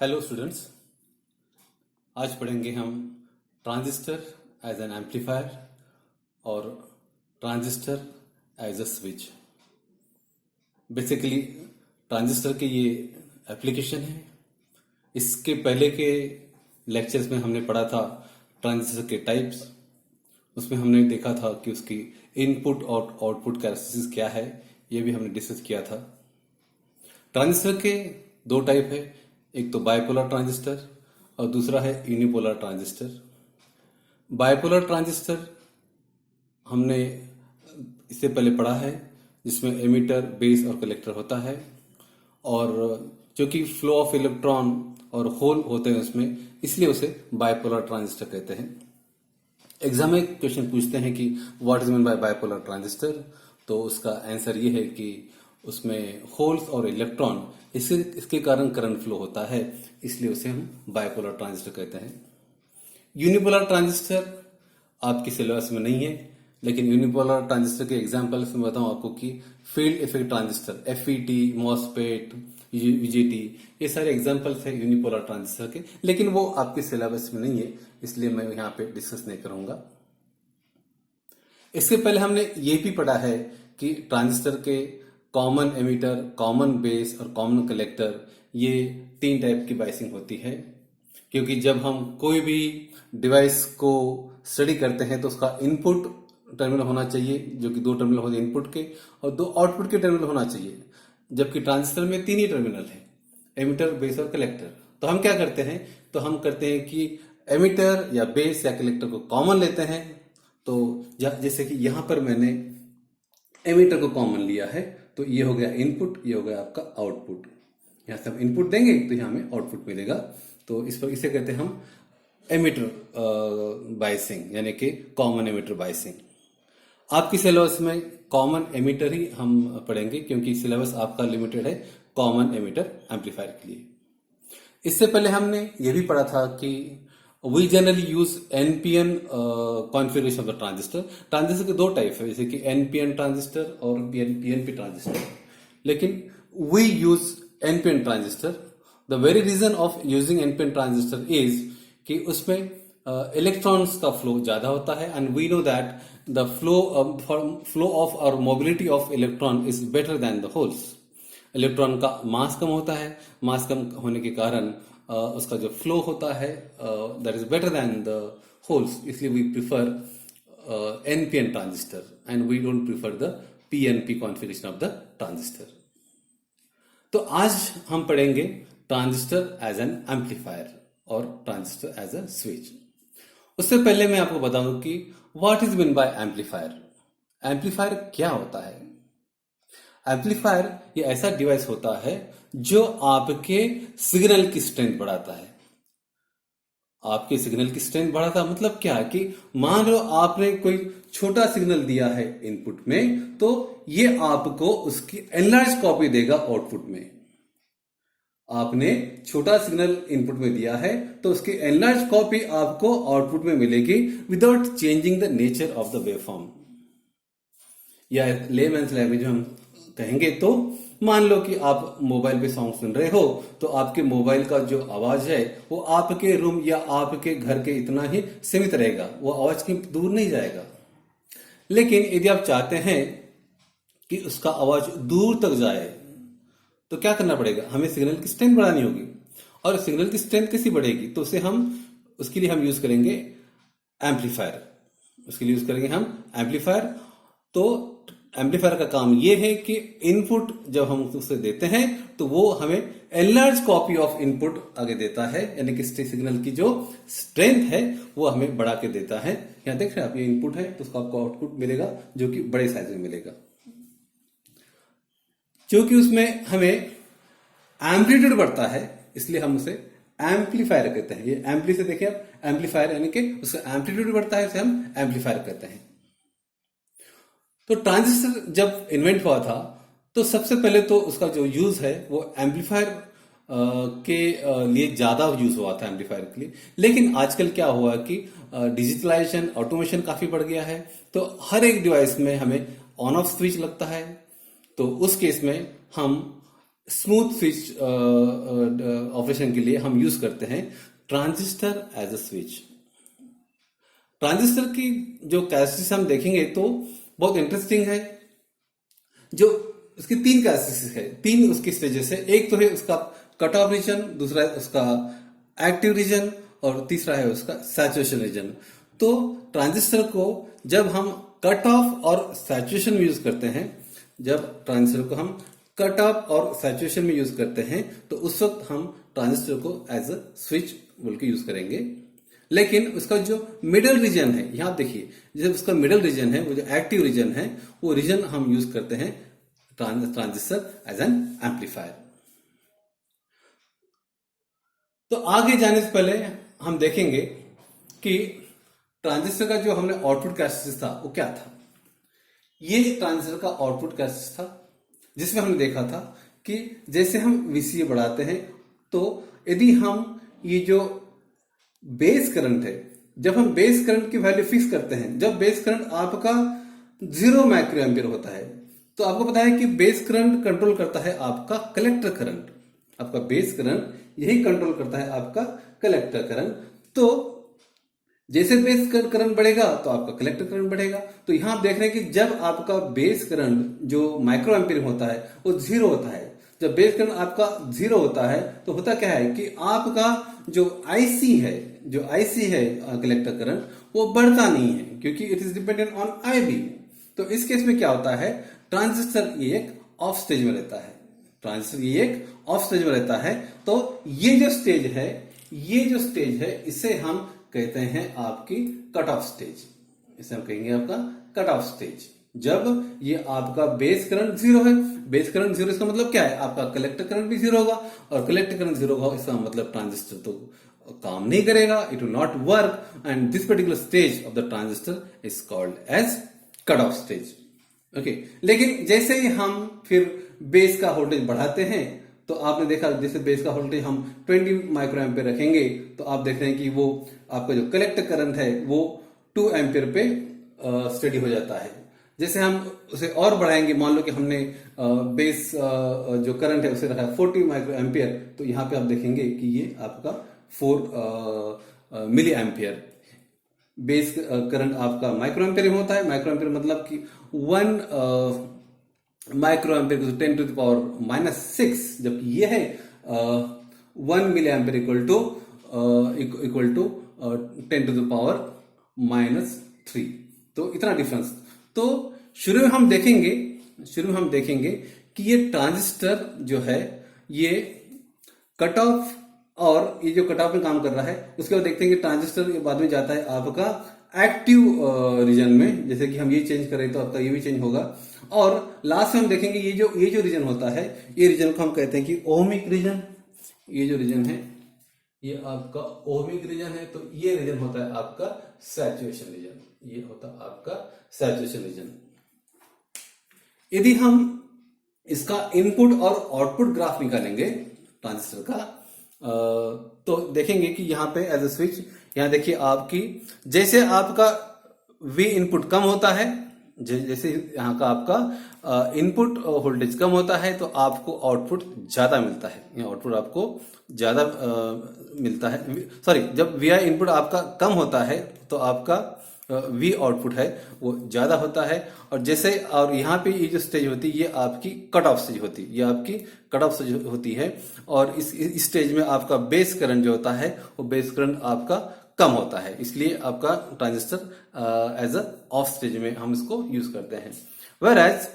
Hello students. आज पढ़ेंगे हम ट्रांजिस्टर एज एन एम्पलीफायर और transistor as a switch. Basically transistor के ये एप्लीकेशन है। इसके पहले के लेक्चर्स में हमने पढ़ा था ट्रांजिस्टर के टाइप्स। उसमें हमने देखा था कि उसकी इनपुट और आउटपुट कैरेक्टरिस्टिक्स क्या है, ये भी हमने डिस्कस किया था। ट्रांजिस्टर के दो टाइप है, एक तो बाइपोलर ट्रांजिस्टर और दूसरा है यूनिपोलर ट्रांजिस्टर। बाइपोलर ट्रांजिस्टर हमने इससे पहले पढ़ा है, जिसमें एमिटर, बेस और कलेक्टर होता है, और क्योंकि फ्लो ऑफ इलेक्ट्रॉन और होल होते हैं उसमें, इसलिए उसे बाइपोलर ट्रांजिस्टर कहते हैं। एग्जाम में क्वेश्चन पूछते हैं कि what is mean bye bipolar transistor, तो उसका आंसर ये है कि उसमें होल्स और इलेक्ट्रॉन इसके कारण करंट फ्लो होता है, इसलिए उसे हम बाइपोलर ट्रांजिस्टर कहते हैं। यूनिपोलर ट्रांजिस्टर आपकी सिलेबस में नहीं है, लेकिन यूनिपोलर ट्रांजिस्टर के एग्जांपल्स में बताऊं आपको कि field effect transistor, FET, MOSFET, UGT, ये सारे एग्जांपल्स है यूनिपोलर ट्रांजिस्टर के, लेकिन वो आपके सिलेबस में नहीं है, इसलिए मैं यहाँ पे डिस्कस नहीं करूंगा। इससे पहले हमने ये भी पढ़ा है कि ट्रांजिस्टर के कॉमन एमिटर, कॉमन बेस और कॉमन कलेक्टर, ये तीन टाइप की बाइसिंग होती है। क्योंकि जब हम कोई भी डिवाइस को स्टडी करते हैं तो उसका इनपुट टर्मिनल होना चाहिए, जो कि दो टर्मिनल होते हैं इनपुट के, और दो आउटपुट के टर्मिनल होना चाहिए। जबकि ट्रांजिस्टर में तीन ही टर्मिनल है, एमिटर, बेस और कलेक्टर। तो हम क्या करते हैं, तो हम करते हैं कि एमिटर या बेस या कलेक्टर को कॉमन लेते हैं। तो जैसे कि यहां पर मैंने एमिटर को कॉमन लिया है, तो ये हो गया इनपुट, ये हो गया आपका आउटपुट। यहां से हम इनपुट देंगे तो यहां हमें आउटपुट मिलेगा। तो इसे कहते हैं हम एमिटर बाइसिंग, यानी कि कॉमन एमिटर बाइसिंग। आपकी सिलेबस में कॉमन एमिटर ही हम पढ़ेंगे, क्योंकि सिलेबस आपका लिमिटेड है कॉमन एमिटर एम्पलीफायर के लिए। इससे पहले हमने ये भी पढ़ा था कि we generally use NPN configuration of the transistor. Transistor के दो टाइप है, जैसे कि एनपीएन ट्रांजिस्टर और पीएनपी ट्रांजिस्टर, लेकिन we use NPN transistor. The very reason of using NPN transistor is कि उसमें इलेक्ट्रॉन्स का फ्लो ज्यादा होता है, and we know that the flow of और mobility of electron is better than the holes. Electron का mass कम होता है, मास कम होने के कारण उसका जो फ्लो होता है that is better than the holes, इसलिए we prefer NPN transistor and we don't prefer the PNP configuration of the transistor. तो आज हम पढ़ेंगे ट्रांजिस्टर एज एन एम्पलीफायर और ट्रांजिस्टर एज अ स्विच। उससे पहले मैं आपको बता दूं कि what is mean by amplifier. Amplifier क्या होता है? एम्पलीफायर ये ऐसा डिवाइस होता है जो आपके सिग्नल की स्ट्रेंथ बढ़ाता है। आपके सिग्नल की स्ट्रेंथ बढ़ाता मतलब क्या है कि मान लो आपने कोई छोटा सिग्नल दिया है इनपुट में, तो ये आपको उसकी एनलार्ज कॉपी देगा आउटपुट में। आपने छोटा सिग्नल इनपुट में दिया है तो उसकी एनलार्ज कॉपी आपको आउटपुट में मिलेगी without changing the nature of the waveform. या लेमैन्स लैंग्वेज में हम कहेंगे तो मान लो कि आप मोबाइल पे सॉन्ग सुन रहे हो, तो आपके मोबाइल का जो आवाज है वो आपके रूम या आपके घर के इतना ही सीमित रहेगा, वो आवाज कहीं दूर नहीं जाएगा। लेकिन यदि आप चाहते हैं कि उसका आवाज दूर तक जाए तो क्या करना पड़ेगा, हमें सिग्नल की स्ट्रेंथ बढ़ानी होगी। और सिग्नल की स्ट्रेंथ कैसी बढ़ेगी, तो उसके लिए हम यूज करेंगे एम्पलीफायर। उसके लिए यूज करेंगे हम एम्पलीफायर। तो एम्पलीफायर का काम यह है कि इनपुट जब हम उसे देते हैं तो वो हमें एनलार्ज कॉपी ऑफ इनपुट आगे देता है, यानी कि सिग्नल की जो स्ट्रेंथ है वो हमें बढ़ा के देता है। यहां देख रहे हैं आप, ये इनपुट है तो उसका आपको आउटपुट मिलेगा जो कि बड़े साइज में मिलेगा। क्योंकि उसमें हमें एम्पलीट्यूड बढ़ता है, इसलिए हम उसे एम्पलीफायर कहते हैं। ये एम्पली से देखिए आप, एम्पलीफायर यानी कि उसका एम्पलीट्यूड बढ़ता है, इसे हम एम्पलीफायर कहते हैं। तो ट्रांजिस्टर जब इन्वेंट हुआ था तो सबसे पहले तो उसका जो यूज है वो एम्पलीफायर के लिए ज्यादा यूज हुआ था, एम्पलीफायर के लिए। लेकिन आजकल क्या हुआ कि डिजिटलाइजेशन, ऑटोमेशन काफी बढ़ गया है, तो हर एक डिवाइस में हमें ऑन ऑफ स्विच लगता है। तो उस केस में हम स्मूथ स्विच ऑपरेशन के लिए हम यूज करते हैं transistor as a switch. Transistor की जो कैरेक्टरिस्टिक्स हम देखेंगे तो बहुत इंटरेस्टिंग है। जो उसकी तीन कैरेक्टरिस्टिक्स है, तीन उसकी स्टेजेस है। एक तो है उसका कट ऑफ रीजन, दूसरा है उसका एक्टिव रीजन और तीसरा है उसका सैचुरेशन रीजन। तो ट्रांजिस्टर को जब हम कट ऑफ और सैचुरेशन में यूज करते हैं, जब ट्रांजिस्टर को हम कट ऑफ और सैचुरेशन में यूज करते हैं तो उस वक्त हम ट्रांजिस्टर को एज अ स्विच बोल के यूज करेंगे। लेकिन उसका जो मिडिल रीजन है, यहां देखिए, जब उसका मिडिल रीजन है, वो जो एक्टिव रीजन है, वो रीजन हम यूज करते हैं ट्रांजिस्टर एज एन एम्पलीफायर। तो आगे जाने से पहले हम देखेंगे कि ट्रांजिस्टर का जो हमने आउटपुट कैरेक्टरिस्टिक्स था वो क्या था। ये ट्रांजिस्टर का आउटपुट कैरेक्टरिस्टिक्स था जिसमें हमने देखा था कि जैसे हम VCA बढ़ाते हैं तो यदि हम ये जो बेस करंट है, जब हम बेस करंट की वैल्यू फिक्स करते हैं, जब बेस करंट आपका 0 माइक्रो एम्पियर होता है, तो आपको पता है कि बेस करंट कंट्रोल करता है आपका कलेक्टर करंट। आपका बेस करंट यही कंट्रोल करता है आपका कलेक्टर करंट। तो जैसे बेस करंट बढ़ेगा तो आपका कलेक्टर करंट बढ़ेगा। तो यहां आप देख रहे हैं कि जब आपका बेस करंट जो माइक्रो एम्पियर होता है वो 0 होता है, जब बेस करंट आपका 0 होता है तो होता क्या है कि आपका जो आईसी है, जो आईसी है कलेक्टर करंट, वो बढ़ता नहीं है क्योंकि it is dependent on IB. तो इस केस में क्या होता है, ट्रांजिस्टर ये एक ऑफ स्टेज में रहता है, ट्रांजिस्टर ये एक ऑफ स्टेज में रहता है। तो ये जो स्टेज है, ये जो स्टेज है, इसे हम कहते हैं आपकी कट ऑफ स्टेज। इसे हम कहेंगे आपका कट ऑफ स्टेज। जब ये आपका बेस करंट 0 है, बेस करंट 0 इसका मतलब क्या है, आपका कलेक्टर करंट भी 0 होगा, और कलेक्टर करंट 0 होगा इसका मतलब ट्रांजिस्टर तो काम नहीं करेगा, it will not work, and this particular stage of the transistor is called as cut off stage. Okay, लेकिन जैसे ही हम फिर बेस का वोल्टेज बढ़ाते हैं तो आपने देखा जैसे बेस का वोल्टेज हम 20 माइक्रो एम्पियर रखेंगे तो आप देख रहे हैं कि वो आपका जो कलेक्टर करंट है वो 2 एम्पियर पे स्टडी हो जाता है। जैसे हम उसे और बढ़ाएंगे, मान लो कि हमने बेस जो करंट है उसे रखा है 40 माइक्रो एम्पियर, तो यहाँ पे आप देखेंगे कि ये आपका 4 मिली एम्पियर। बेस करंट आपका माइक्रो एम्पियर में होता है, माइक्रो एम्पियर मतलब कि 1 micro ampere 10 to the power -6, जबकि ये है 1 milli ampere equal to 10 to the power -3। तो इतना डिफरेंस। तो शुरू में हम देखेंगे कि ये ट्रांजिस्टर जो है ये कट ऑफ, और ये जो कट ऑफ में काम कर रहा है उसके बाद देखते हैं कि ट्रांजिस्टर ये बाद में जाता है आपका एक्टिव रीजन में। जैसे कि हम ये चेंज करें तो आपका ये भी चेंज होगा, और लास्ट में हम देखेंगे ये जो रीजन होता है, ये रीजन को हम कहते हैं कि ओमिक रीजन। ये जो रीजन है ये आपका ओमिक रीजन है, तो ये रीजन होता है आपका सैचुरेशन रीजन, ये होता है आपका सैचुरेशन रीजन। यदि हम इसका इनपुट और आउटपुट ग्राफ निकालेंगे ट्रांजिस्टर का, तो देखेंगे कि यहाँ पे एज अ स्विच, यहाँ देखिए आपकी जैसे आपका V इनपुट कम होता है, जैसे यहाँ का आपका इनपुट वोल्टेज कम होता है तो आपको आउटपुट ज्यादा मिलता है, यहाँ आउटपुट आपको ज्यादा मिलता है। सॉरी, जब VI इनपुट आपका कम होता है तो आपका V आउटपुट है वो ज्यादा होता है। और जैसे, और यहाँ पे ये जो स्टेज होती है ये आपकी कट ऑफ स्टेज होती है, ये आपकी कट ऑफ स्टेज होती है। और इस स्टेज में आपका बेस करंट जो होता है वो बेस करंट आपका कम होता है, इसलिए आपका transistor as a off stage में हम इसको यूज करते हैं। वेयरएज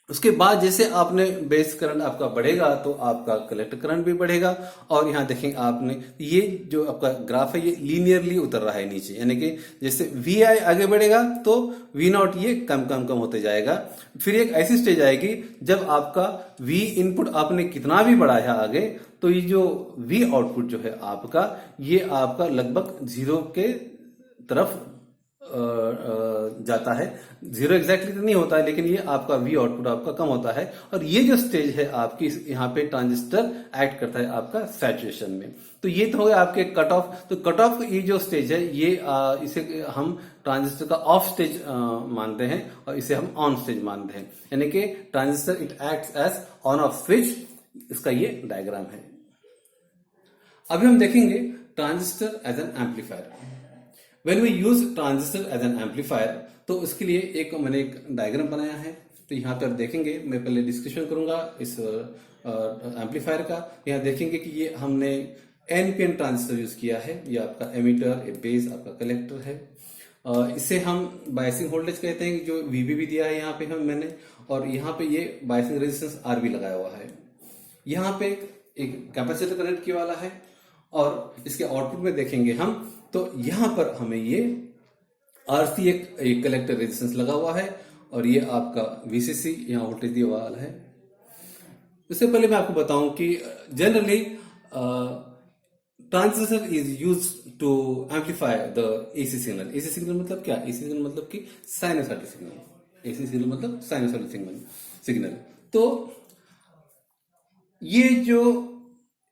उसके बाद जैसे आपने बेस करंट आपका बढ़ेगा तो आपका कलेक्टर करंट भी बढ़ेगा। और यहाँ देखेंगे आपने ये जो आपका ग्राफ है ये लीनियरली उतर रहा है नीचे, यानी कि जैसे VI आगे बढ़ेगा तो V0 ये कम कम कम होते जाएगा। फिर एक ऐसी स्टेज आएगी जब आपका V इनपुट आपने कितना भी बढ़ाया आगे, तो ये जो V आउटपुट जो है आपका, ये आपका लगभग 0 के तरफ जाता है। 0 एग्जैक्टली तो नहीं होता है, लेकिन ये आपका V आउटपुट आपका कम होता है। और ये जो स्टेज है आपकी, यहाँ पे ट्रांजिस्टर एक्ट करता है आपका सैचुरेशन में। तो ये तो हो गया आपके कट ऑफ। तो कट ऑफ ये जो स्टेज है ये इसे हम ट्रांजिस्टर का ऑफ स्टेज मानते हैं और इसे हम ऑन स्टेज मानते हैं, यानी कि transistor it acts as on off switch इसका ये डायग्राम है। अभी हम देखेंगे transistor as an amplifier. When we use transistor as an amplifier, तो उसके लिए मैंने एक डायग्राम बनाया है। तो यहाँ पर देखेंगे, मैं पहले डिस्कशन करूंगा इस एम्पलीफायर का। यहाँ देखेंगे कि ये हमने एनपीएन ट्रांजिस्टर यूज किया है। ये आपका एमीटर, ये बेस, आपका कलेक्टर है। इसे हम बायसिंग वोल्टेज कहते हैं, जो वीबी भी दिया है यहाँ पे मैंने, और यहाँ पे ये बायसिंग रेजिस्टेंस आरबी लगाया हुआ है। यहाँ पे एक कैपेसिटर कनेक्ट किया वाला है, और इसके आउटपुट में देखेंगे हम, तो यहाँ पर हमें ये आरसी एक कलेक्टर रेजिस्टेंस लगा हुआ है, और ये आपका वीसीसी यहाँ वोल्टेज दिया हुआ है। इससे पहले मैं आपको बताऊं कि generally transistor is use to amplify the AC signal. AC signal मतलब क्या? एसी सिग्नल मतलब कि साइनसॉइडल सिग्नल। एसी सिग्नल मतलब साइनसॉइडल सिग्नल। तो ये जो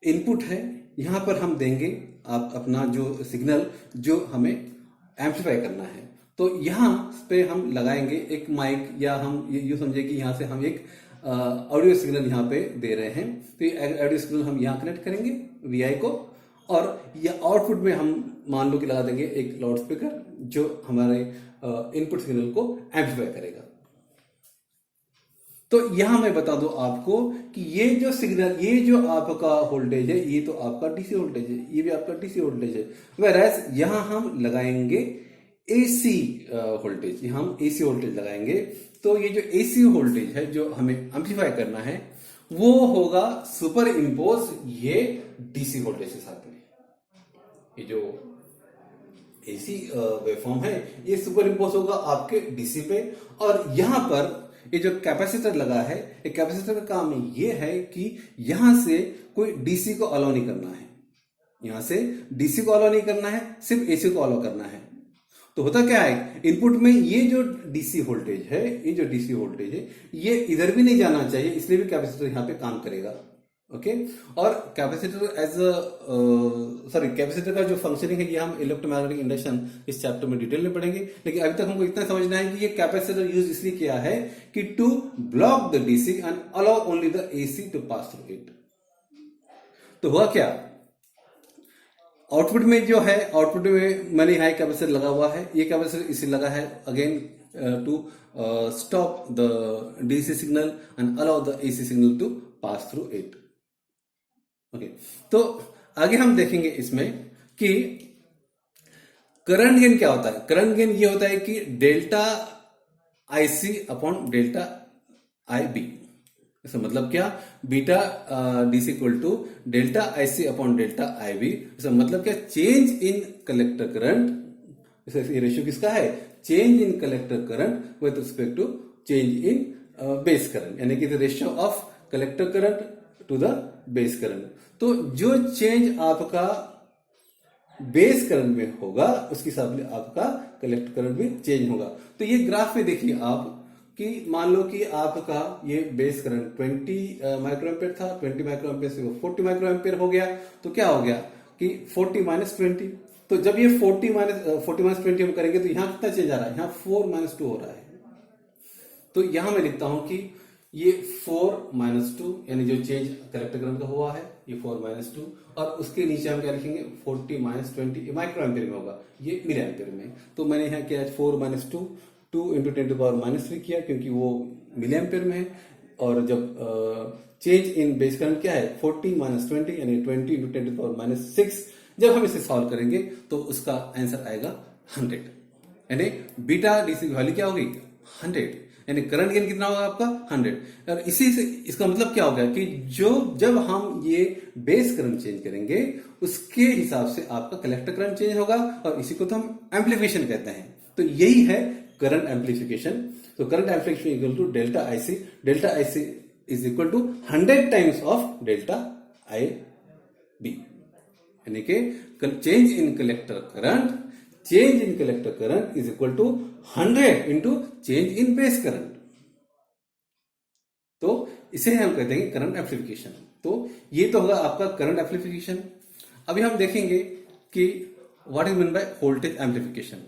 इनपुट है, यहां पर हम देंगे आप अपना जो सिग्नल जो हमें एम्पलीफाई करना है। तो यहां पे हम लगाएंगे एक माइक, या हम ये समझे कि यहां से हम एक ऑडियो सिग्नल यहाँ पे दे रहे हैं। तो ये ऑडियो सिग्नल हम यहाँ कनेक्ट करेंगे वीआई को, और ये आउटपुट में हम मान लो कि लगा देंगे एक लाउड स्पीकर, जो हमारे इनपुट सिग्नल को एम्पलीफाई करेगा। तो यहां मैं बता दूं आपको कि ये जो सिग्नल, ये जो आपका वोल्टेज है, ये तो आपका डीसी वोल्टेज है, ये भी आपका डीसी वोल्टेज है। वेराज यहां हम लगाएंगे एसी वोल्टेज, यहां हम एसी वोल्टेज लगाएंगे। तो ये जो एसी वोल्टेज है जो हमें एम्पलीफाई करना है, वो होगा सुपर इम्पोज ये डीसी वोल्टेज के साथ में। ये जो एसी वेवफॉर्म है, ये सुपर इम्पोज होगा आपके डीसी पे। और यहां पर ये जो कैपेसिटर लगा है, ये कैपेसिटर का काम ये है कि यहां से कोई डीसी को अलाउ नहीं करना है, यहां से डीसी को अलाउ नहीं करना है, सिर्फ एसी को अलाउ करना है। तो होता क्या है, इनपुट में ये जो डीसी वोल्टेज है, ये जो डीसी वोल्टेज है, ये इधर भी नहीं जाना चाहिए, इसलिए भी कैपेसिटर यहां पे काम करेगा। ओके। और कैपेसिटर कैपेसिटर का जो फंक्शनिंग है, ये हम इलेक्ट्रोमैग्नेटिक इंडक्शन इस चैप्टर में डिटेल में पढ़ेंगे। लेकिन अभी तक हमको इतना समझना है कि ये कैपेसिटर यूज इसलिए किया है कि to block the DC and allow only the AC to pass through it. तो हुआ क्या, आउटपुट में जो है, आउटपुट में मैंने यहां कैपेसिटर लगा हुआ है। ये कैपेसिटर इसे लगा है again to stop the DC signal and allow the AC signal to pass through it. Okay. तो आगे हम देखेंगे इसमें कि करंट गेन क्या होता है। करंट गेन ये होता है कि delta IC upon delta I B. इसका मतलब क्या, beta DC equal to delta IC upon delta I B. इसका मतलब क्या, चेंज इन कलेक्टर करंट। ये रेशियो किसका है, change in collector current with respect to change in base current, यानी कि the ratio of collector current to the base current. तो जो चेंज आपका बेस करंट में होगा, उसके हिसाब से आपका कलेक्टर करंट भी चेंज होगा। तो ये ग्राफ में देखिए आप कि मान लो कि आपका ये बेस करंट 20 माइक्रोएम्पियर था, 20 माइक्रोएम्पियर से वो 40 माइक्रोएम्पियर हो गया। तो क्या हो गया कि 40 माइनस 20। तो जब ये 40 माइनस 20 हम करेंगे, तो यहां कितना चेंज आ रहा है, यहां 4 माइनस 2 हो रहा है। तो यहां मैं लिखता हूं कि ये 4 माइनस 2, यानी जो चेंज कलेक्टर करंट का हुआ है, ये 4 माइनस 2, और उसके नीचे हम क्या लिखेंगे, 40 माइनस 20 माइक्रो एम्पियर में होगा, ये मिली एम्पियर में। तो मैंने यहाँ किया 4 minus 2, 2 into 10 to power minus 3 किया, क्योंकि वो मिली एम्पियर में है। और जब चेंज इन बेस करंट क्या है, 40 माइनस 20, यानी 20 इंटू 10 टू पावर माइनस 6। जब हम इसे सॉल्व करेंगे तो उसका आंसर आएगा 100, यानी बीटा डीसी की वैल्यू क्या होगी, 100, यानी करंट गेन कितना होगा आपका, 100। और इसी से इसका मतलब क्या हो गया कि जब हम ये बेस करंट चेंज करेंगे, उसके हिसाब से आपका कलेक्टर करंट चेंज होगा, और इसी को तो हम एम्पलीफिकेशन कहते हैं। तो यही है करंट एम्पलीफिकेशन। तो current amplification equal to delta IC, delta IC is equal to 100 times of delta I B, यानी कि change in collector current, change in collector current is equal to 100 into change in base current. तो इसे हम कहते हैं current amplification. तो ये तो होगा आपका करंट एम्पलीफिकेशन। अभी हम देखेंगे कि what is mean by voltage amplification.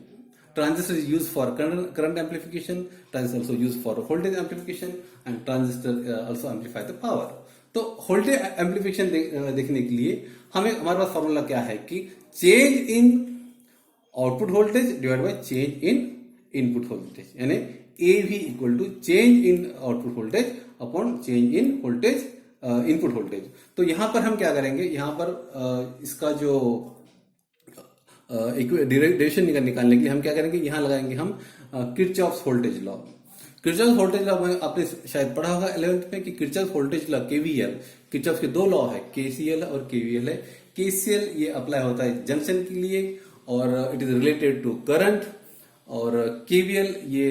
Transistor is used for current amplification. Transistor also used for voltage amplification, and transistor also amplify the power. तो वोल्टेज एम्प्लीफिकेशन देखने के लिए हमारे पास फॉर्मूला क्या है कि change in output voltage divide by change in input voltage, यानी A V equal to change in output voltage upon change in voltage input voltage. तो यहां पर हम क्या करेंगे, यहां पर इसका जो डेरिवेशन निकालने के लिए हम क्या करेंगे, यहां लगाएंगे हम Kirchhoff's voltage law. Kirchhoff's voltage law में आपने शायद पढ़ा होगा 11th में कि Kirchhoff's voltage law KVL, Kirchhoff's के दो लॉ है, केसीएल और केवीएल है। केसीएल ये अप्लाई होता है जंक्शन के लिए और it is related to current, और केवीएल ये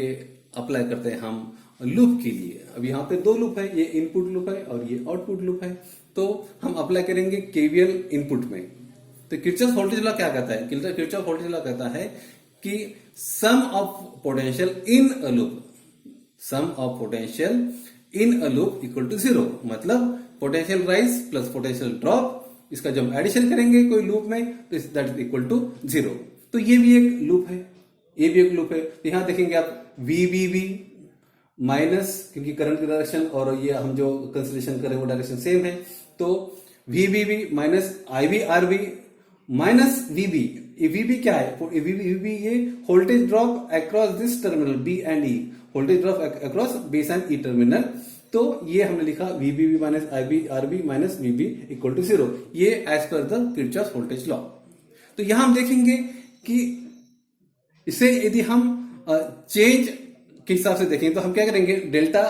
अप्लाई करते हैं हम लूप के लिए। अब यहाँ पे दो लूप है, ये इनपुट लूप है और ये आउटपुट लूप है, तो हम अप्लाई करेंगे केवीएल इनपुट में। तो किरचॉफ वोल्टेज लॉ क्या कहता है, किरचॉफ वोल्टेज लॉ कहता है कि sum of potential in a loop, sum of potential in a loop equal to 0, मतलब potential rise plus potential drop, इसका जब एडिशन करेंगे कोई लूप में तो दैट इज इक्वल टू 0। तो ये भी एक लूप है, ये भी एक लूप है। तो यहां देखेंगे आप वीबीबी माइनस, क्योंकि करंट की डायरेक्शन और ये हम जो कंसिडरेशन करें वो डायरेक्शन सेम है, तो वीबीबी माइनस आईबीआरबी माइनस वीबी। ये वीबी क्या है, वीबी ये voltage drop across this terminal B and E, voltage drop across base and E terminal. तो ये हमने लिखा VBB minus IBRB minus VB equal to 0, ये as per the Kirchhoff voltage law. तो यहां हम देखेंगे कि इसे यदि हम चेंज के हिसाब से देखें तो हम क्या करेंगे, डेल्टा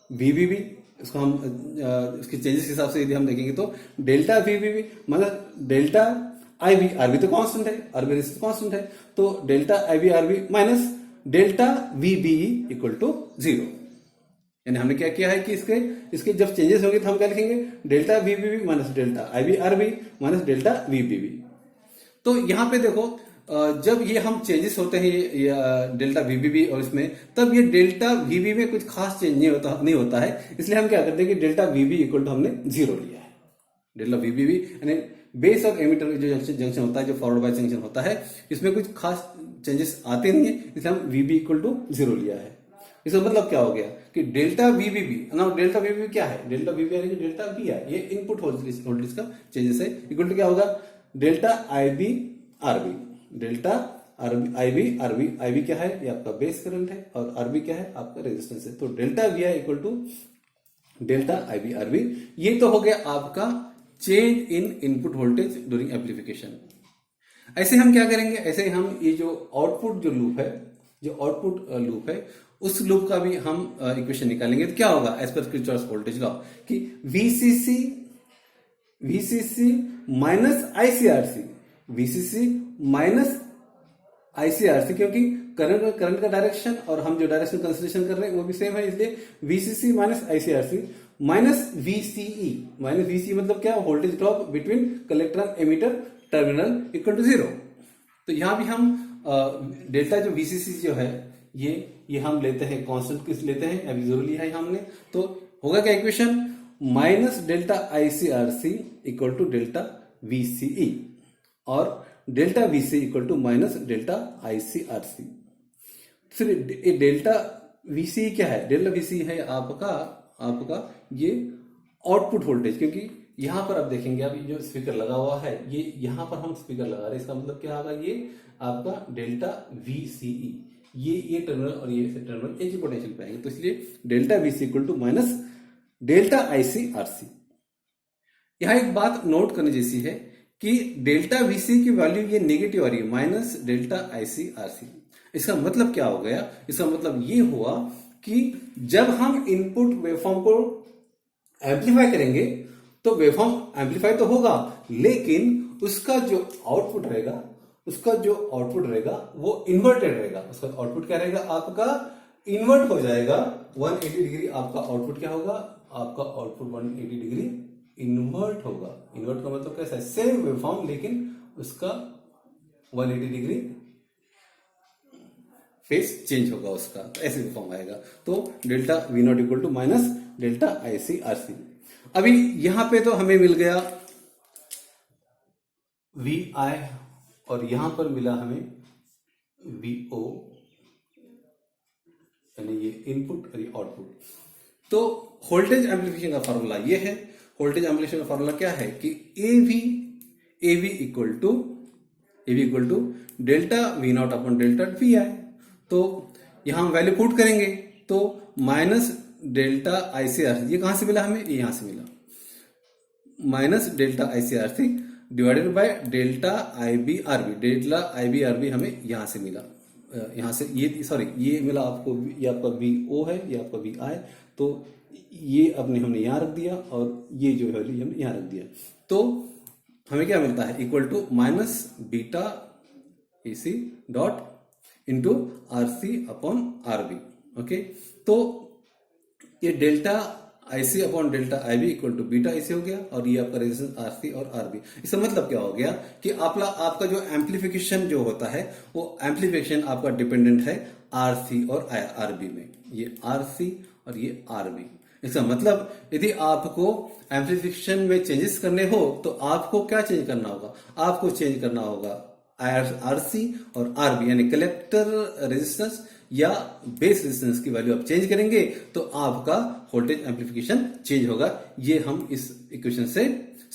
वीबीबी, इसको हम इसके चेंजेस के हिसाब से यदि हम देखेंगे तो डेल्टा वीबीबी मतलब डेल्टा आईबी, आरबी तो कांस्टेंट है, आरबी रेजिस्टेंस कांस्टेंट है, तो delta IB RB minus delta VBE equal to 0। यानी हमने क्या किया है कि इसके जब चेंजेस होंगे तो हम क्या लिखेंगे, delta VBB minus delta IB RB minus delta VBB. तो यहां पे देखो जब ये हम चेंजेस होते हैं डेल्टा वीबीबी और इसमें, तब ये डेल्टा वीबी में कुछ खास चेंज नहीं होता है, इसलिए हम क्या करते हैं कि डेल्टा वीबी इक्वल टू हमने 0 लिया है। डेल्टा वीबीबी यानी बेस और एमिटर जो जंक्शन होता है, जो फॉरवर्ड बायस जंक्शन होता है, इसमें कुछ खास चेंजेस आते नहीं है, इसलिए हम वीबी इक्वल टू 0 लिया है। इसका मतलब क्या हो गया कि डेल्टा वीबीबी, ना डेल्टा वीबीबी क्या है, डेल्टा वीबी यानी कि डेल्टा वी है, ये इनपुट वोल्टेज का चेंजेस है, इक्वल टू क्या होगा, delta IB RB, delta IB RB, IB क्या है, ये आपका बेस करंट है और आरबी क्या है, आपका रेजिस्टेंस है। तो delta V I equal to delta IB RB. ये तो हो गया आपका change in input voltage during amplification. ऐसे हम क्या करेंगे, ऐसे हम ये जो आउटपुट जो लूप है, जो आउटपुट लूप है, उस लूप का भी हम इक्वेशन निकालेंगे। तो क्या होगा एज पर किरचॉफ वोल्टेज लॉ कि VCC minus ICRC, VCC minus ICRC, क्योंकि करंट का डायरेक्शन और हम जो डायरेक्शन कंसिडरेशन कर रहे हैं वो भी सेम है, इसलिए VCC minus ICRC minus VCE, minus VC मतलब क्या, voltage drop between collector and emitter terminal equal to 0। तो यहां भी हम डेल्टा जो वीसीसी जो है ये हम लेते हैं कांस्टेंट, किस लेते हैं, अभी 0 लिया है हमने। तो होगा क्या equation, minus delta ICRC equal to delta VCE और delta VC equal to minus delta ICRC. फिर डेल्टा वीसी क्या है, डेल्टा वीसी है आपका ये आउटपुट वोल्टेज, क्योंकि यहां पर आप देखेंगे अभी जो स्पीकर लगा हुआ है, ये यहां पर हम स्पीकर लगा रहे हैं, इसका मतलब क्या होगा, ये आपका डेल्टा वीसीई, ये टर्मिनल और ये टर्मिनल एक ही पोटेंशियल पे आएंगे, तो इसलिए delta VC equal to minus delta ICRC. यहां एक बात नोट करने जैसी है कि डेल्टा वीसी की वैल्यू ये नेगेटिव आ रही है, माइनस डेल्टा आईसीआरसी। इसका मतलब क्या हो गया, इसका मतलब ये हुआ कि जब हम इनपुट वेवफॉर्म को एम्पलीफाई करेंगे तो वेवफॉर्म एम्पलीफाई तो होगा, लेकिन उसका जो आउटपुट रहेगा वो इन्वर्टेड रहेगा। उसका आउटपुट क्या रहेगा, आपका इन्वर्ट हो जाएगा 180 डिग्री। आपका आउटपुट क्या होगा, आपका आउटपुट 180 डिग्री इन्वर्ट होगा। इन्वर्ट का मतलब कैसा है, सेम वेवफॉर्म लेकिन उसका 180 डिग्री फेस चेंज होगा उसका, तो ऐसे वेवफॉर्म आएगा। तो delta V naught equal to minus delta ICRC. अभी यहां पे तो हमें मिल गया वी आई और यहां पर मिला हमें वी ओ, यानी ये इनपुट और ये आउटपुट। तो वोल्टेज एम्प्लीफिकेशन का फॉर्मूला ये है, वोल्टेज एम्पलीफिकेशन फॉर्मूला क्या है कि AV equal to delta V naught upon delta VI। तो यहां हम वैल्यू पुट करेंगे तो माइनस डेल्टा ICRC, ये कहां से मिला हमें, ये यहां से मिला, minus delta ICRC divided by delta IBRB। Delta IBRB हमें यहां से मिला, यहां से ये मिला आपको, ये आपका VO है, ये आपका VI। तो ये हमने यहां रख दिया और ये जो वैल्यू हमने यहां रख दिया। तो हमें क्या मिलता है, equal to minus beta AC dot into RC upon RB। Okay, तो ये delta IC upon delta IB equal to beta AC हो गया और ये आपका रेजिस्टेंस RC और RB। इसका मतलब क्या हो गया कि आपका जो एम्पलीफिकेशन जो होता है वो एम्पलीफिकेशन आपका डिपेंडेंट है RC और RB में, ये RC और ये RB। इसका मतलब यदि आपको एम्पलीफिकेशन में चेंजेस करने हो तो आपको क्या चेंज करना होगा, आपको चेंज करना होगा RC और RB, यानी कलेक्टर रेजिस्टेंस या बेस रेजिस्टेंस की वैल्यू आप चेंज करेंगे तो आपका वोल्टेज एम्पलीफिकेशन चेंज होगा। ये हम इस इक्वेशन से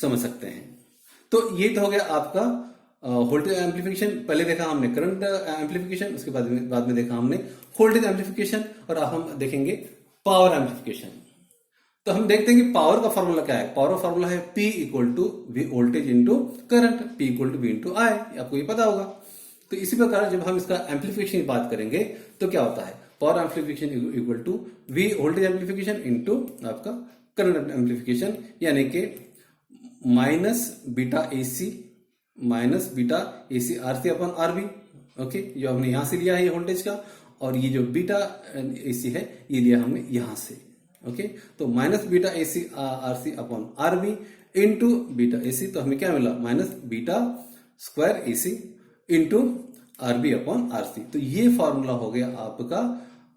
समझ सकते हैं। तो ये तो हो गया आपका वोल्टेज एम्पलीफिकेशन। पहले देखा हमने करंट एम्पलीफिकेशन, उसके बाद में देखा हमने वोल्टेज एम्पलीफिकेशन, और अब हम देखेंगे पावर एम्पलीफिकेशन। तो हम देखते हैं कि पावर का फॉर्मूला क्या है। पावर का फॉर्मूला है P equal to V voltage into current, P equal to V into I, आपको ये पता होगा। तो इसी प्रकार जब हम इसका एम्पलीफिकेशन की बात करेंगे तो क्या होता है, power amplification equal to V voltage amplification into आपका करंट एम्पलीफिकेशन, यानी कि minus beta AC RC upon RB। Okay, जो हमने यहां से लिया है ये वोल्टेज का, और ये जो बीटा AC है ये लिया हमने यहां से। ओके, तो minus beta AC RC upon RB into beta AC, तो हमें क्या मिला, minus beta square AC into RB upon RC। तो ये फॉर्मूला हो गया आपका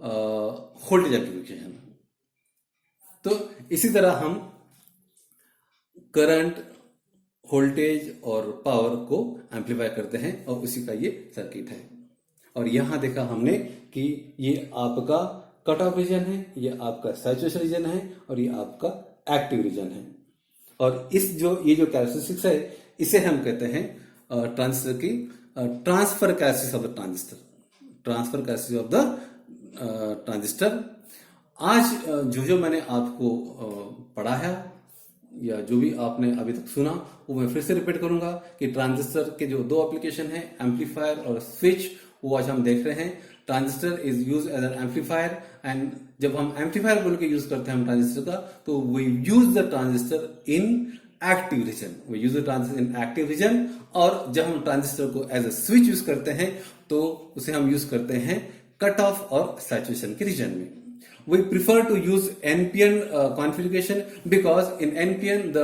वोल्टेज एम्पलीफिकेशन। तो इसी तरह हम करंट, वोल्टेज और पावर को एम्पलीफाई करते हैं, और उसी का ये सर्किट है। और यहां देखा हमने कि ये आपका कट ऑफ रीजन है, ये आपका सैचुरेशन रीजन है, और ये आपका एक्टिव रीजन है। और ये जो कैरेक्टरिस्टिक्स है इसे हम कहते हैं ट्रांजिस्टर की transfer characteristics of the transistor, transfer characteristics of the transistor. आज जो मैंने आपको पढ़ाया या जो भी आपने अभी तक सुना वो मैं फिर से रिपीट करूंगा कि ट्रांजिस्टर के जो दो एप्लीकेशन है, एम्पलीफायर और स्विच, वो आज हम देख रहे हैं। Transistor is use as an amplifier, and जब हम एम्पलीफायर बोल के यूज करते हैं हम ट्रांजिस्टर का, तो we use the transistor in active region, we use the transistor in active region. और जब हम ट्रांजिस्टर को एज ए स्विच यूज करते हैं तो उसे हम यूज करते हैं कट ऑफ और सैचुरेशन के रीजन में। We prefer to use NPN configuration because in NPN the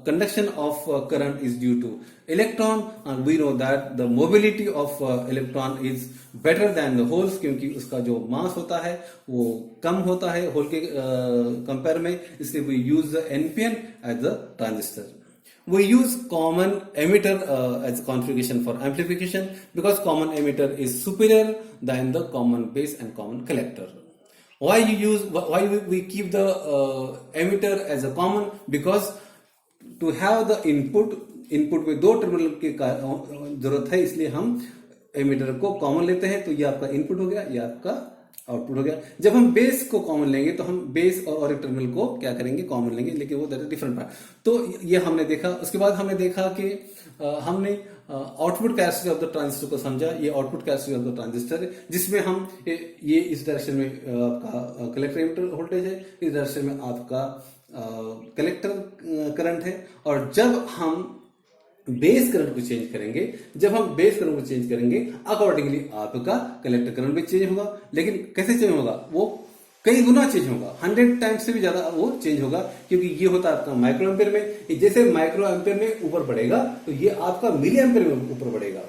conduction of current is due to electron, and we know that the mobility of electron is better than the holes, क्योंकि उसका जो मास होता है वो कम होता है whole के compare में, इसलिए we use the NPN as the transistor. We use common emitter as configuration for amplification because common emitter is superior than the common base and common collector. Why we keep the emitter as a common? Because to have the input में दो terminal की जरूरत है, इसलिए हम emitter को common लेते हैं। तो ये आपका इनपुट हो गया, ये आपका आउटपुट हो गया। जब हम बेस को कॉमन लेंगे तो हम बेस और एक टर्मिनल को क्या करेंगे, कॉमन लेंगे, लेकिन वो दैट इज डिफरेंट पार्ट। तो ये हमने देखा। उसके बाद हमने देखा कि हमने output characteristic of the transistor को समझा। ये output characteristic of the transistor है, जिसमें हम ये इस डायरेक्शन में आपका कलेक्टर एमिटर वोल्टेज है, इस डायरेक्शन में आपका कलेक्टर करंट है। और जब हम बेस करंट को चेंज करेंगे, अकॉर्डिंगली आपका कलेक्टर करंट भी चेंज होगा। लेकिन कैसे चेंज होगा, वो कई गुना चेंज होगा, 100 टाइम्स से भी ज्यादा वो चेंज होगा, क्योंकि ये होता है आपका माइक्रो एम्पियर में। जैसे माइक्रो एम्पियर में ऊपर बढ़ेगा तो ये आपका मिली एम्पियर में ऊपर बढ़ेगा।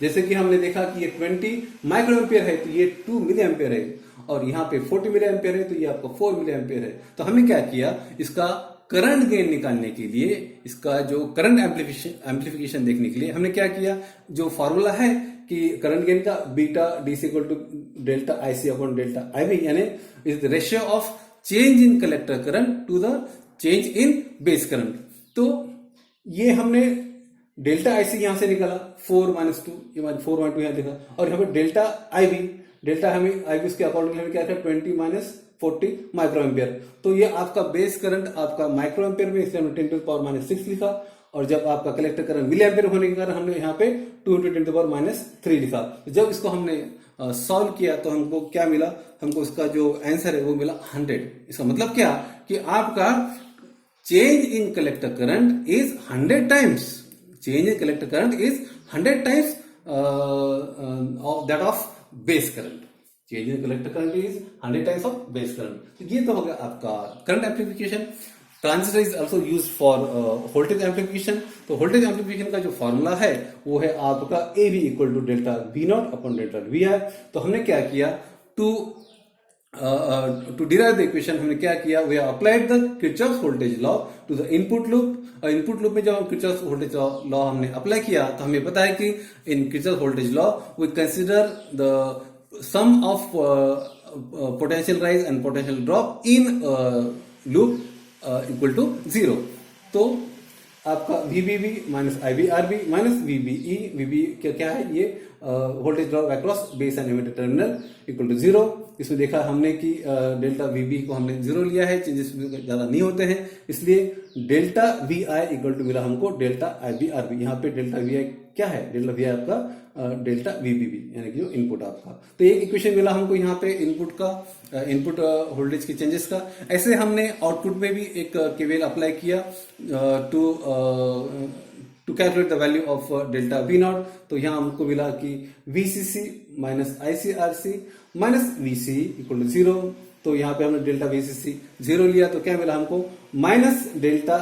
जैसे कि हमने देखा कि ये 20 माइक्रो एम्पियर है तो ये 2 मिली एम्पियर है, और यहाँ पे 40 मिली एम्पियर है तो ये आपका 4 मिली एम्पियर है। तो हमने क्या किया, इसका करंट गेन निकालने के लिए, इसका जो करंट एम्पलीफिकेशन देखने के लिए हमने क्या किया, जो फॉर्मूला है कि करंट गेन का beta DC equal to delta IC upon delta IB, यानी is the ratio of change in collector current to the change in base current. तो ये हमने डेल्टा आईसी यहां से निकाला 4-2, ये 4-2 यहां देखा, और यहाँ पे डेल्टा आईवी, डेल्टा हमें आईवी उसके अकॉर्डिंग हमें क्या था 20-40 माइक्रो एम्पियर। तो ये आपका बेस करंट आपका माइक्रो एम्पियर में, इसलिए हमने 10⁻⁶ लिखा, और जब आपका कलेक्टर करंट मिली एम्पियर होने के कारण हमने यहाँ पे 2×10⁻³ लिखा। तो जब इसको हमने सॉल्व किया तो हमको क्या मिला, हमको इसका जो आंसर है वो मिला 100। इसका मतलब क्या कि आपका change in collector current is 100 times, change in collector current is 100 times that of base current. Change in collector current is 100 times of base current. तो ये तो हो गया आपका current amplification. Transistor is also use for voltage amplification. तो voltage amplification का जो formula है वो है आपका AV equal to delta V0 upon delta VI। तो हमने क्या किया, टू डिराइव द इक्वेशन हमने क्या किया, we applied the Kirchhoff's voltage law to the input loop. Input loop में जब किरचॉफ्स वोल्टेज लॉ हमने अप्लाई किया तो हमें पता है कि in Kirchhoff's voltage law we consider the sum of potential rise and potential drop in loop equal to 0। तो आपका VBB minus IBRB minus VBE, VB क्या है, ये voltage drop across base and emitter terminal equal to 0। इसमें देखा हमने कि delta VB को हमने 0 लिया है, चेंजेस ज्यादा नहीं होते हैं, इसलिए डेल्टा VI इक्वल टू मिला हमको डेल्टा IBRB। यहाँ पे डेल्टा VI क्या है, डेल्टा VI आपका डेल्टा VBB यानी कि जो इनपुट आपका। तो एक इक्वेशन मिला हमको यहाँ पे इनपुट का, इनपुट वोल्टेज के चेंजेस का। ऐसे हमने आउटपुट में भी एक केवीएल अप्लाई किया to calculate the value of delta V0। तो यहाँ हमको मिला कि VCC minus ICRC minus VC equal to 0। तो यहाँ पे हमने डेल्टा VCC 0 लिया, तो क्या मिला हमको minus delta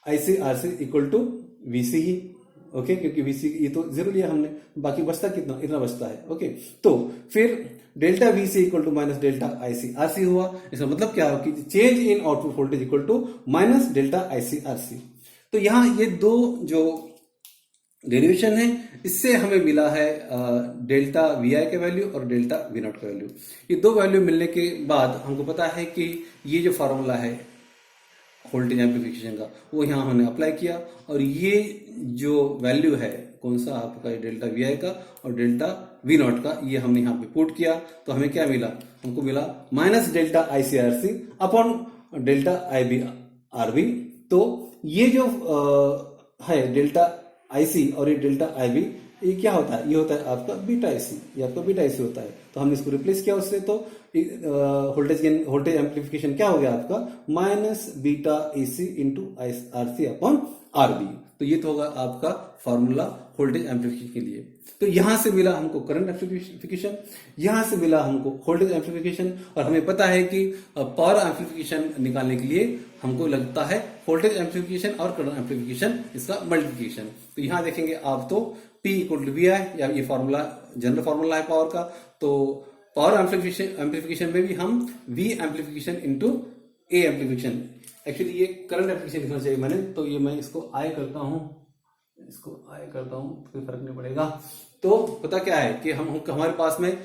ICRC equal to VC ही, ओके, क्योंकि VC ये तो 0 लिया हमने, बाकी बचता कितना, इतना बचता है, ओके। तो फिर delta VC equal to minus delta ICRC हुआ। इसका मतलब क्या हो कि change in output voltage equal to minus delta ICRC। तो यहाँ ये दो जो डेरिवेशन है इससे हमें मिला है डेल्टा VI के वैल्यू और डेल्टा V0 का वैल्यू। ये दो वैल्यू मिलने के बाद हमको पता है कि ये जो फॉर्मूला है वोल्टेज एम्प्लीफिकेशन का वो यहाँ हमने अप्लाई किया, और ये जो वैल्यू है कौन सा आपका डेल्टा VI का और डेल्टा V0 का, ये हमने यहाँ पे पुट किया। तो हमें क्या मिला, हमको मिला minus delta ICRC upon delta IBRB। तो ये जो है डेल्टा IC और ये डेल्टा IB, ये क्या होता है, ये होता है आपका बीटा IC, ये आपका बीटा IC होता है। तो हमने इसको रिप्लेस किया उससे, तो वोल्टेज एम्प्लीफिकेशन क्या हो गया आपका minus beta AC into RC upon RB। तो ये तो होगा आपका फॉर्मूला वोल्टेज एम्प्लीफिकेशन के लिए। तो यहां से मिला हमको करंट एम्प्लीफिकेशन, यहां से मिला हमको वोल्टेज एम्प्लीफिकेशन, और हमें पता है कि पावर एम्प्लीफिकेशन निकालने के लिए हमको लगता है वोल्टेज एम्प्लीफिकेशन और करंट एम्प्लीफिकेशन, इसका मल्टीप्लिकेशन। तो यहां देखेंगे आप तो P इक्वल टू VI, या ये फॉर्मूला जनरल फॉर्मूला है पावर का। तो पावर एम्प्लीफिकेशन में भी हम V amplification into A amplification, actually ये करंट एम्प्लीफिकेशन लिखना चाहिए मैंने, तो ये मैं इसको I करता हूं, कोई फर्क नहीं पड़ेगा। तो पता क्या है कि हमारे पास में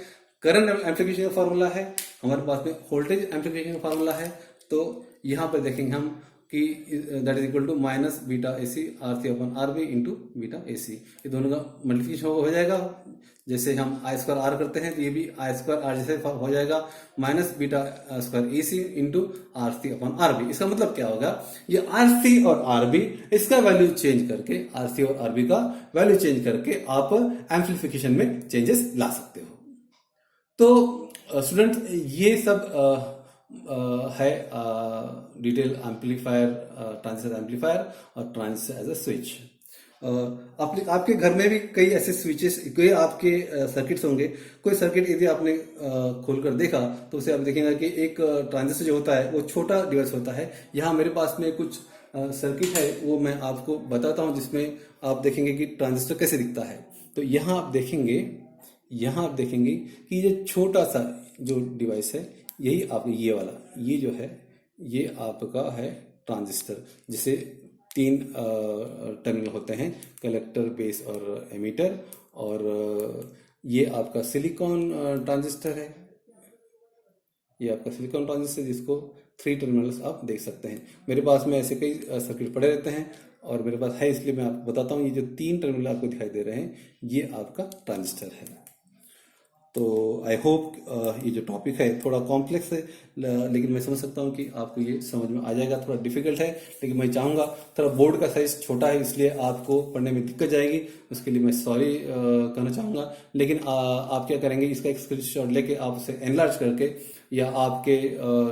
करंट एम्प्लीफिकेशन का फॉर्मूला है, हमारे पास में वोल्टेज एम्प्लीफिकेशन का फॉर्मूला है। तो यहाँ पर देखेंगे हम कि that is equal to minus beta AC RC upon RB into beta AC। ये दोनों का मल्टीप्लिकेशन हो जाएगा, जैसे हम I² R करते हैं तो ये भी I² R जैसे हो जाएगा, minus beta square AC into RC upon RB। इसका मतलब क्या होगा, ये RC और RB इसका वैल्यू चेंज करके, RC और RB का वैल्यू चेंज करके आप एम्प्लीफिकेशन में चेंजेस ला सकते हो। तो स्टूडेंट ये सब है डिटेल एम्पलीफायर, ट्रांजिस्टर एम्पलीफायर और ट्रांजिस्टर एज अ स्विच। आपके घर में भी कई ऐसे स्विचेस, कई आपके सर्किट्स होंगे। कोई सर्किट यदि आपने खोलकर देखा तो उसे आप देखेंगे कि एक ट्रांजिस्टर जो होता है वो छोटा डिवाइस होता है। यहाँ मेरे पास में कुछ सर्किट है, वो मैं आपको बताता हूँ, जिसमें आप देखेंगे कि ट्रांजिस्टर कैसे दिखता है। तो यहाँ आप देखेंगे कि ये छोटा सा जो डिवाइस है, यही आप ये वाला, ये जो है ये आपका है ट्रांजिस्टर, जिसे 3 टर्मिनल होते हैं, कलेक्टर, बेस और एमीटर। और ये आपका सिलिकॉन ट्रांजिस्टर है, ये आपका सिलिकॉन ट्रांजिस्टर जिसको 3 टर्मिनल्स आप देख सकते हैं। मेरे पास में ऐसे कई सर्किट पड़े रहते हैं और मेरे पास है, इसलिए मैं आपको बताता हूँ। ये जो 3 टर्मिनल आपको दिखाई दे रहे हैं ये आपका ट्रांजिस्टर है। तो आई होप ये जो टॉपिक है थोड़ा कॉम्प्लेक्स है, लेकिन मैं समझ सकता हूँ कि आपको ये समझ में आ जाएगा। थोड़ा डिफिकल्ट है, लेकिन मैं चाहूँगा, थोड़ा बोर्ड का साइज छोटा है इसलिए आपको पढ़ने में दिक्कत जाएगी, उसके लिए मैं सॉरी कहना चाहूँगा। लेकिन आप क्या करेंगे, इसका एक स्क्रीनशॉट लेके आप उसे एनलार्ज करके या आपके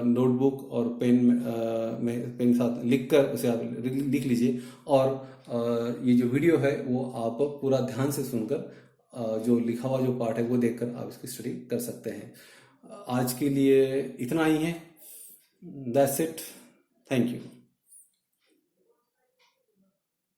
नोटबुक और पेन में पेन के साथ लिख कर उसे आप लिख लीजिए। और ये जो वीडियो है वो आप पूरा ध्यान से सुनकर जो लिखा हुआ जो पार्ट है वो देखकर आप इसकी स्टडी कर सकते हैं। आज के लिए इतना ही है। That's it. Thank you.